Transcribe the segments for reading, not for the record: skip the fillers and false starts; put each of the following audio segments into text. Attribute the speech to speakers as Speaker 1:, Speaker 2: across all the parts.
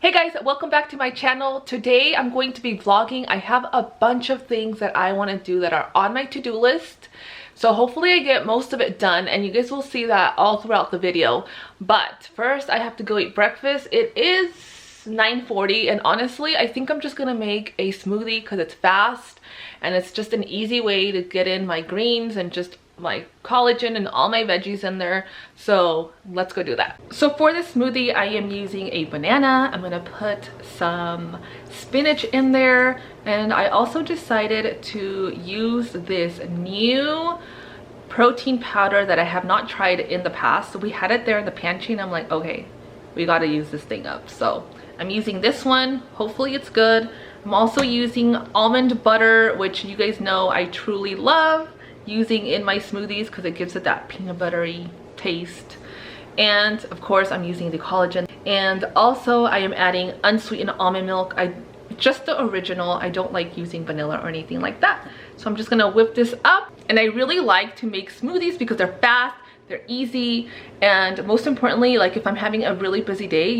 Speaker 1: Hey guys, welcome back to my channel. Today I'm going to be vlogging. I have a bunch of things that I want to do that are on my to-do list. So hopefully I get most of it done and you guys will see that all throughout the video. But first I have to go eat breakfast. It is 9:40 and honestly I think I'm just gonna make a smoothie because it's fast and it's just an easy way to get in my greens and just my collagen and all my veggies in there. So let's go do that. So for this smoothie I am using a banana. I'm gonna put some spinach in there, and I also decided to use this new protein powder that I have not tried in the past. So we had it there in the pantry and I'm like, okay, we got to use this thing up. So I'm using this one. Hopefully it's good. I'm also using almond butter, which you guys know I truly love using in my smoothies because it gives it that peanut buttery taste. And of course I'm using the collagen, and also I am adding unsweetened almond milk. Just the original. I don't like using vanilla or anything like that. So I'm just gonna whip this up. And I really like to make smoothies because they're fast, they're easy, and most importantly, like if I'm having a really busy day,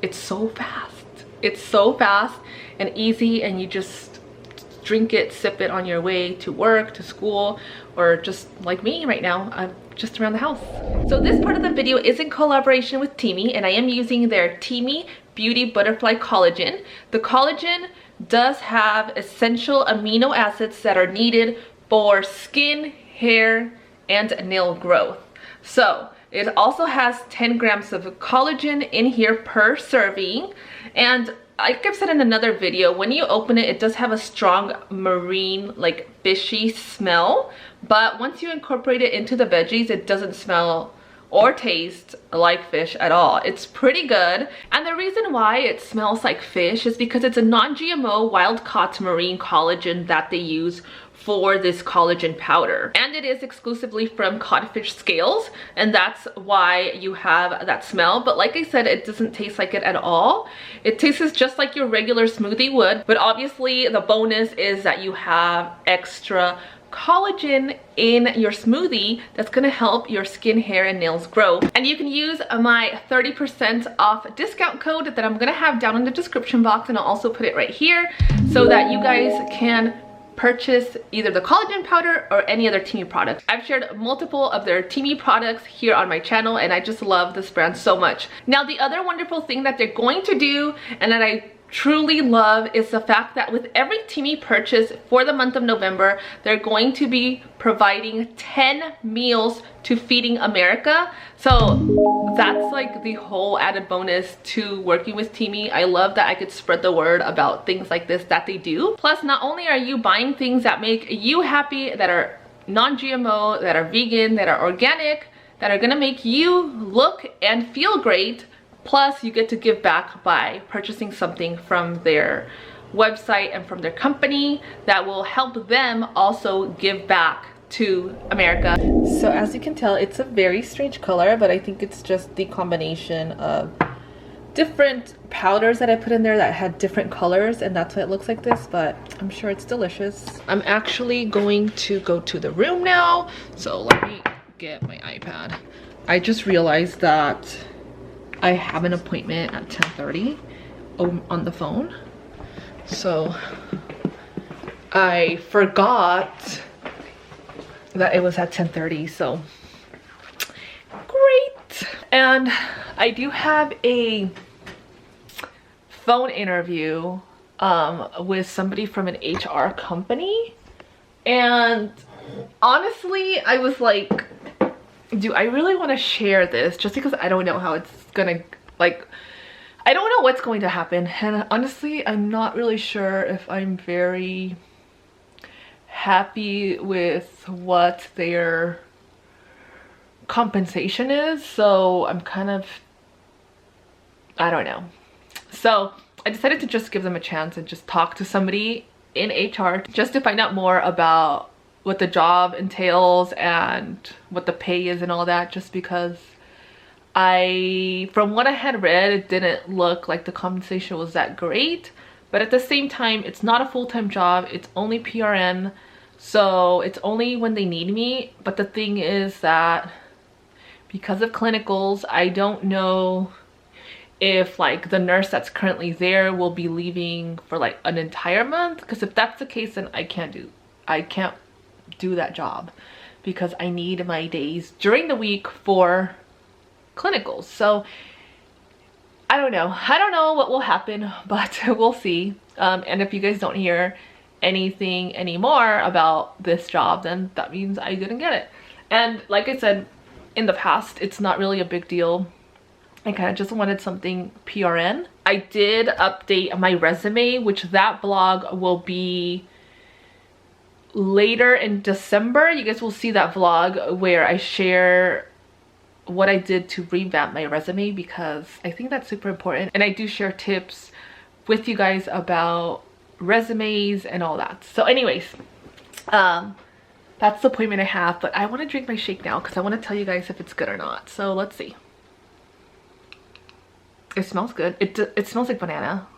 Speaker 1: it's so fast. It's so fast and easy, and you just drink it, sip it on your way to work, to school, or just like me right now, I'm just around the house. So this part of the video is in collaboration with Teemi, and I am using their Teemi Beauty Butterfly Collagen. The collagen does have essential amino acids that are needed for skin, hair, and nail growth. So it also has 10 grams of collagen in here per serving, and like I've said in another video, when you open it, it does have a strong marine, like fishy smell, but once you incorporate it into the veggies, it doesn't smell or taste like fish at all. It's pretty good. And the reason why it smells like fish is because it's a non-GMO wild-caught marine collagen that they use for this collagen powder, and it is exclusively from codfish scales, and that's why you have that smell. But like I said, it doesn't taste like it at all. It tastes just like your regular smoothie would, but obviously the bonus is that you have extra collagen in your smoothie that's going to help your skin, hair, and nails grow. And you can use my 30% off discount code that I'm going to have down in the description box, and I'll also put it right here so that you guys can purchase either the collagen powder or any other Teemi product. I've shared multiple of their Teemi products here on my channel, and I just love this brand so much. Now, the other wonderful thing that they're going to do, and that I truly love, is the fact that with every Teemi purchase for the month of November, they're going to be providing 10 meals to Feeding America. So that's like the whole added bonus to working with Teemi. I love that I could spread the word about things like this that they do. Plus, not only are you buying things that make you happy, that are non-GMO, that are vegan, that are organic, that are gonna make you look and feel great, plus you get to give back by purchasing something from their website and from their company that will help them also give back to America. So as you can tell, it's a very strange color, but I think it's just the combination of different powders that I put in there that had different colors, and that's why it looks like this, but I'm sure it's delicious. I'm actually going to go to the room now, so let me get my iPad. I just realized that I have an appointment at 10:30 on the phone, so I forgot that it was at 10:30, so great. And I do have a phone interview with somebody from an HR company, and honestly I was like, do I really want to share this, just because I don't know how it's gonna, like, I don't know what's going to happen, and honestly I'm not really sure if I'm very happy with what their compensation is, so I'm kind of, I don't know. So I decided to just give them a chance and just talk to somebody in HR just to find out more about what the job entails and what the pay is and all that, just because from what I had read, it didn't look like the compensation was that great. But at the same time, it's not a full-time job, it's only PRN, so it's only when they need me. But the thing is that because of clinicals, I don't know if like the nurse that's currently there will be leaving for like an entire month, because if that's the case, then I can't do that job, because I need my days during the week for clinicals. So I don't know what will happen, but we'll see. And if you guys don't hear anything anymore about this job, then that means I didn't get it. And like I said in the past, it's not really a big deal. I kind of just wanted something PRN. I did update my resume, which that vlog will be later in December. You guys will see that vlog where I share what I did to revamp my resume, because I think that's super important. And I do share tips with you guys about resumes and all that. So anyways, that's the appointment I have, but I want to drink my shake now because I want to tell you guys if it's good or not. So let's see. It smells good. It smells like banana.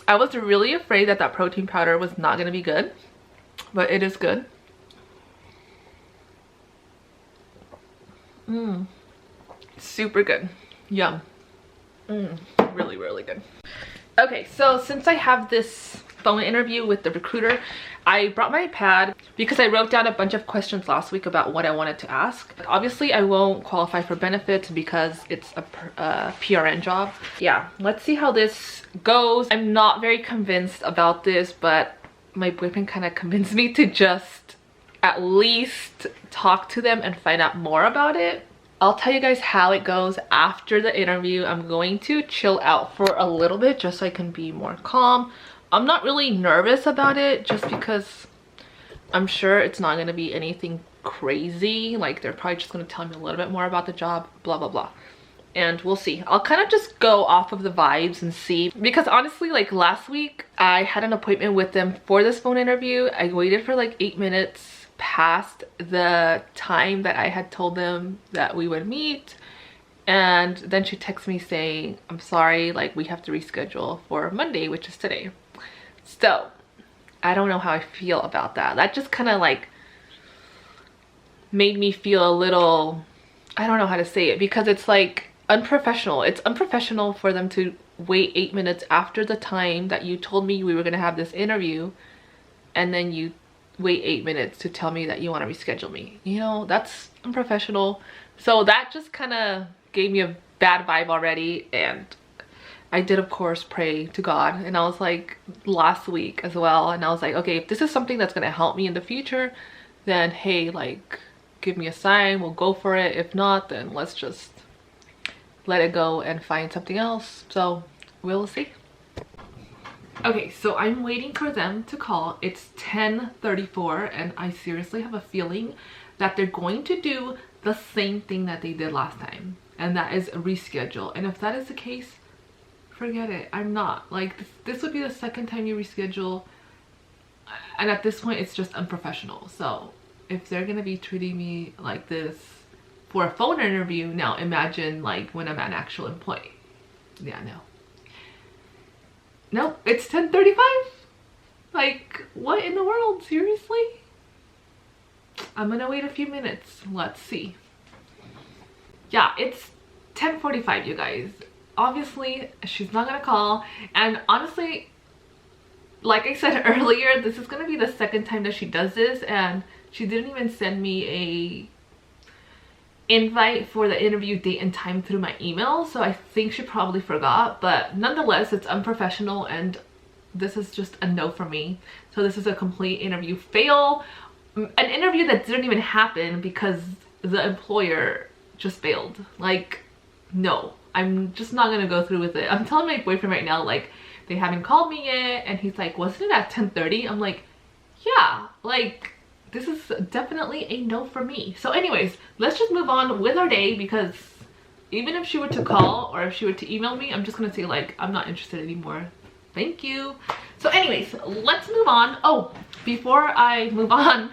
Speaker 1: I was really afraid that that protein powder was not going to be good, but it is good. Super good. Yum. Really, really good. Okay, so since I have this phone interview with the recruiter, I brought my pad because I wrote down a bunch of questions last week about what I wanted to ask. Obviously, I won't qualify for benefits because it's a PRN job. Yeah, let's see how this goes. I'm not very convinced about this, but my boyfriend kind of convinced me to just at least talk to them and find out more about it. I'll tell you guys how it goes after the interview. I'm going to chill out for a little bit just so I can be more calm. I'm not really nervous about it just because I'm sure it's not going to be anything crazy. Like, they're probably just going to tell me a little bit more about the job, blah, blah, blah. And we'll see. I'll kind of just go off of the vibes and see. Because honestly, like last week, I had an appointment with them for this phone interview. I waited for like 8 minutes past the time that I had told them that we would meet, and then she texted me saying, I'm sorry, like we have to reschedule for Monday, which is today. So I don't know how I feel about that. That just kind of like made me feel a little, I don't know how to say it, because it's like unprofessional. It's unprofessional for them to wait 8 minutes after the time that you told me we were going to have this interview, and then you wait 8 minutes to tell me that you want to reschedule me. You know, that's unprofessional. So that just kind of gave me a bad vibe already. And I did, of course, pray to God. And I was like, last week as well, and I was like, okay, if this is something that's going to help me in the future, then hey, like, give me a sign, we'll go for it. If not, then let's just let it go and find something else. So we'll see. Okay, so I'm waiting for them to call. It's 10:34 and I seriously have a feeling that they're going to do the same thing that they did last time, and that is reschedule. And if that is the case, forget it. I'm not. Like, this would be the second time you reschedule, and at this point it's just unprofessional. So if they're gonna be treating me like this for a phone interview, now imagine like when I'm an actual employee. Yeah, no. Nope, it's 10:35. Like, what in the world? Seriously? I'm gonna wait a few minutes. Let's see. Yeah, it's 10:45, you guys. Obviously, she's not gonna call. And honestly, like I said earlier, this is gonna be the second time that she does this, and she didn't even send me a invite for the interview date and time through my email, so I think she probably forgot. But nonetheless, it's unprofessional, and this is just a no for me. So this is a complete interview fail, an interview that didn't even happen because the employer just failed. Like, no, I'm just not gonna go through with it. I'm telling my boyfriend right now, like, they haven't called me yet, and he's like, wasn't it at 10:30? I'm like, yeah, like, this is definitely a no for me. So anyways, let's just move on with our day, because even if she were to call or if she were to email me, I'm just gonna say like, I'm not interested anymore, thank you. So anyways, let's move on. Oh, before I move on,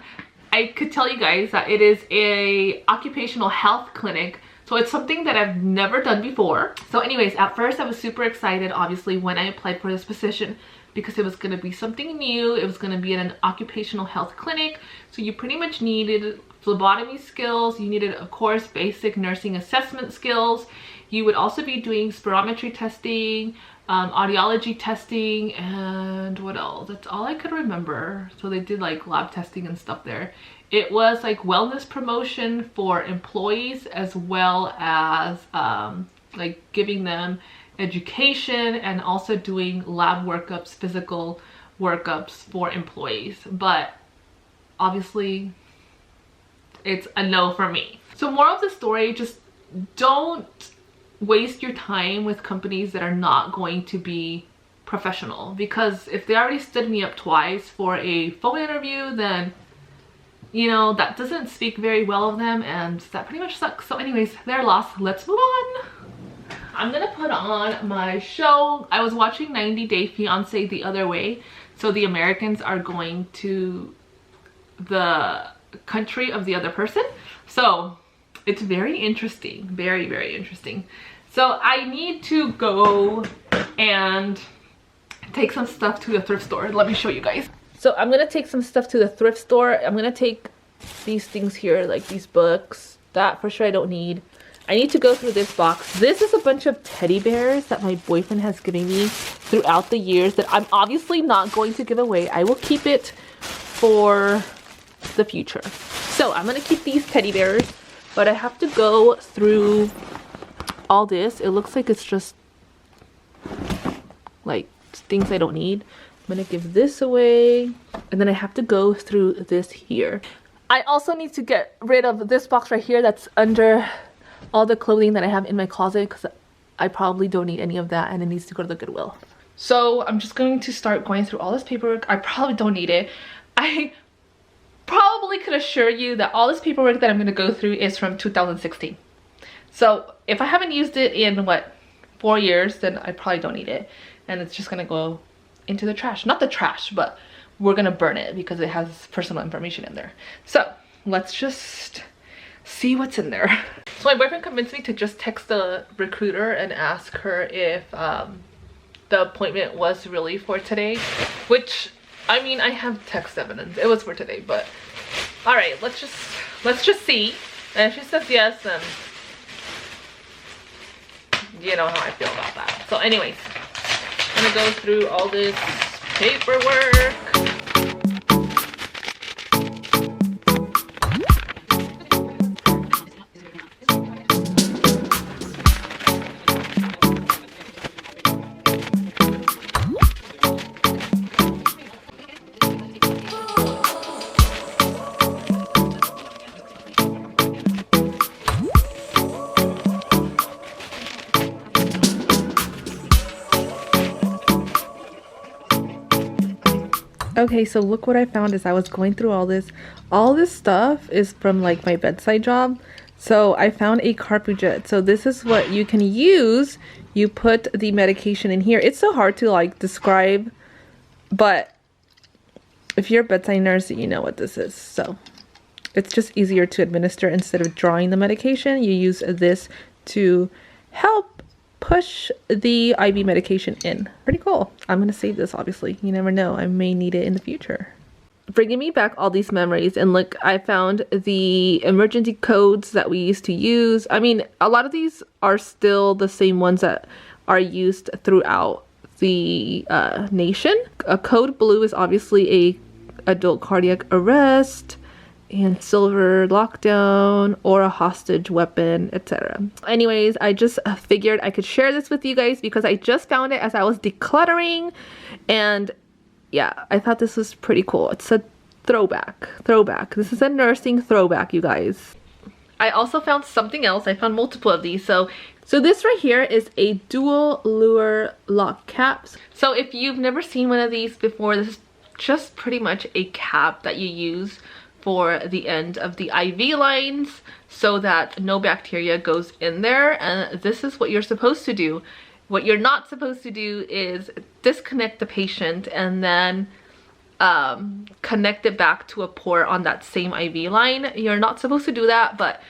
Speaker 1: I could tell you guys that it is a occupational health clinic. So it's something that I've never done before. So anyways, at first I was super excited, obviously, when I applied for this position, because it was going to be something new. It was going to be in an occupational health clinic. So you pretty much needed phlebotomy skills. You needed, of course, basic nursing assessment skills. you would also be doing spirometry testing, audiology testing, and what else? That's all I could remember. So they did like lab testing and stuff there. It was like wellness promotion for employees, as well as like giving them education, and also doing lab workups, physical workups for employees. But obviously it's a no for me. So moral of the story, just don't waste your time with companies that are not going to be professional, because if they already stood me up twice for a phone interview, then you know that doesn't speak very well of them, and that pretty much sucks. So anyways, their loss. Let's move on. I'm gonna put on my show. I was watching 90 Day Fiancé the other way. So the Americans are going to the country of the other person. So it's very interesting, very, very interesting. So I need to go and take some stuff to the thrift store. Let me show you guys. So I'm gonna take some stuff to the thrift store. I'm gonna take these things here, like these books. That for sure I don't need. I need to go through this box. This is a bunch of teddy bears that my boyfriend has given me throughout the years that I'm obviously not going to give away. I will keep it for the future. So I'm gonna keep these teddy bears, but I have to go through all this. It looks like it's just like things I don't need. I'm gonna give this away, and then I have to go through this here. I also need to get rid of this box right here that's under all the clothing that I have in my closet, because I probably don't need any of that, and it needs to go to the Goodwill. So I'm just going to start going through all this paperwork. I probably don't need it. I probably could assure you that all this paperwork that I'm going to go through is from 2016. So if I haven't used it in what, 4 years, then I probably don't need it, and it's just gonna go into the trash. Not the trash, but we're gonna burn it because it has personal information in there. So let's just see what's in there. So my boyfriend convinced me to just text the recruiter and ask her if the appointment was really for today, which I mean, I have text evidence. It was for today, but all right, let's just see. And if she says yes, then you know how I feel about that. So anyways, I'm gonna go through all this paperwork. Okay, so look what I found as I was going through all this. All this stuff is from like my bedside job. So I found a Carpool jet. So this is what you can use. You put the medication in here. It's so hard to like describe, but if you're a bedside nurse, you know what this is. So it's just easier to administer. Instead of drawing the medication, you use this to help push the IV medication in. Pretty cool. I'm gonna save this, obviously. You never know, I may need it in the future. Bringing me back all these memories, and look, I found the emergency codes that we used to use. I mean, a lot of these are still the same ones that are used throughout the nation. A code blue is obviously a adult cardiac arrest, and silver lockdown, or a hostage weapon, etc. Anyways, I just figured I could share this with you guys because I just found it as I was decluttering, and yeah, I thought this was pretty cool. It's a throwback. This is a nursing throwback, you guys. I also found something else. I found multiple of these. So this right here is a dual lure lock caps. So if you've never seen one of these before, this is just pretty much a cap that you use for the end of the IV lines so that no bacteria goes in there. And this is what you're supposed to do. What you're not supposed to do is disconnect the patient and then connect it back to a port on that same IV line. You're not supposed to do that, but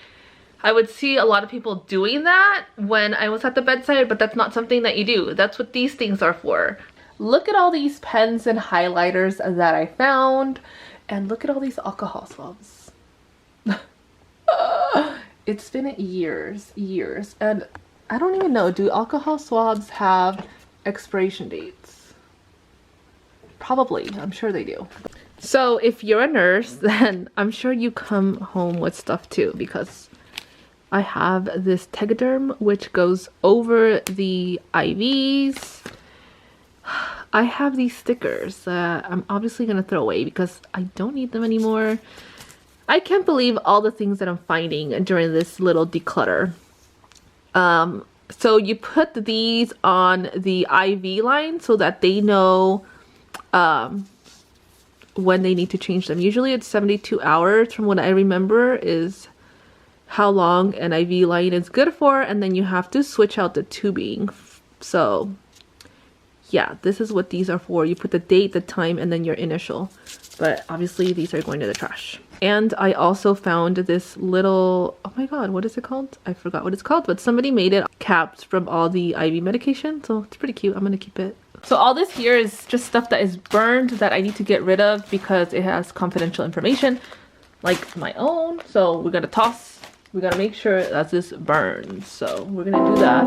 Speaker 1: I would see a lot of people doing that when I was at the bedside, but that's not something that you do. That's what these things are for. Look at all these pens and highlighters that I found. And look at all these alcohol swabs. It's been years, and I don't even know, do alcohol swabs have expiration dates? Probably, I'm sure they do. So if you're a nurse, then I'm sure you come home with stuff too, because I have this Tegaderm which goes over the IVs. I have these stickers that I'm obviously gonna throw away because I don't need them anymore. I can't believe all the things that I'm finding during this little declutter. So you put these on the IV line so that they know when they need to change them. Usually it's 72 hours from what I remember is how long an IV line is good for, and then you have to switch out the tubing. So yeah, this is what these are for. You put the date, the time, and then your initial. But obviously these are going to the trash. And I also found this little, oh my god, what is it called? I forgot what it's called, but somebody made it caps from all the IV medication. So it's pretty cute. I'm gonna keep it. So all this here is just stuff that is burned that I need to get rid of because it has confidential information, like my own. So we're gonna toss. We gotta make sure that this burns. So we're gonna do that.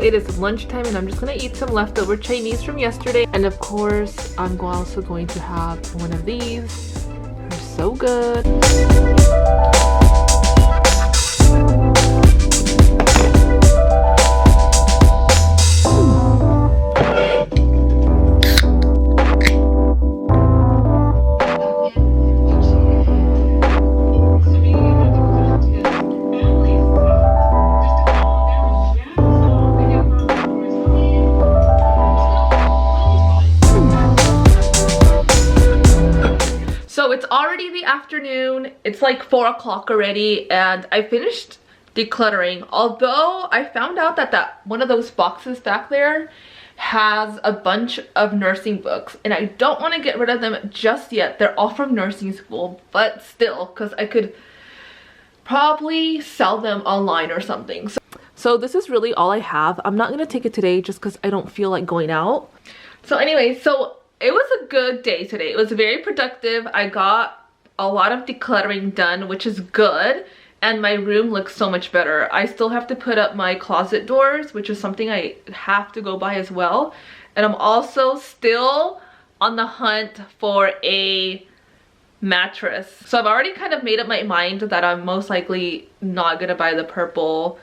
Speaker 1: It is lunchtime and I'm just gonna eat some leftover Chinese from yesterday, and of course I'm also going to have one of these. They're so good. So it's already the afternoon, it's like 4 o'clock already, and I finished decluttering. Although I found out that one of those boxes back there has a bunch of nursing books, and I don't want to get rid of them just yet. They're all from nursing school, but still, because I could probably sell them online or something. So this is really all I have. I'm not going to take it today just because I don't feel like going out. So anyway, so it was a good day today. It was very productive. I got a lot of decluttering done, which is good. And my room looks so much better. I still have to put up my closet doors, which is something I have to go by as well. And I'm also still on the hunt for a mattress. So I've already kind of made up my mind that I'm most likely not gonna buy the purple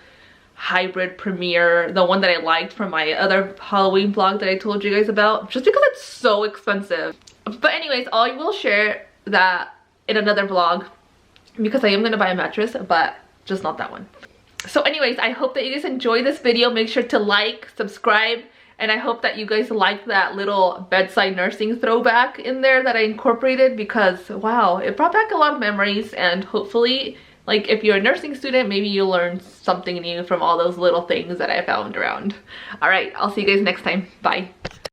Speaker 1: hybrid Premier, the one that I liked from my other Halloween vlog that I told you guys about, just because it's so expensive. But anyways, I will share that in another vlog because I am gonna buy a mattress, but just not that one. So anyways, I hope that you guys enjoy this video. Make sure to like, subscribe, and I hope that you guys like that little bedside nursing throwback in there that I incorporated, because wow, it brought back a lot of memories. And hopefully, like, if you're a nursing student, maybe you'll learn something new from all those little things that I found around. All right, I'll see you guys next time. Bye.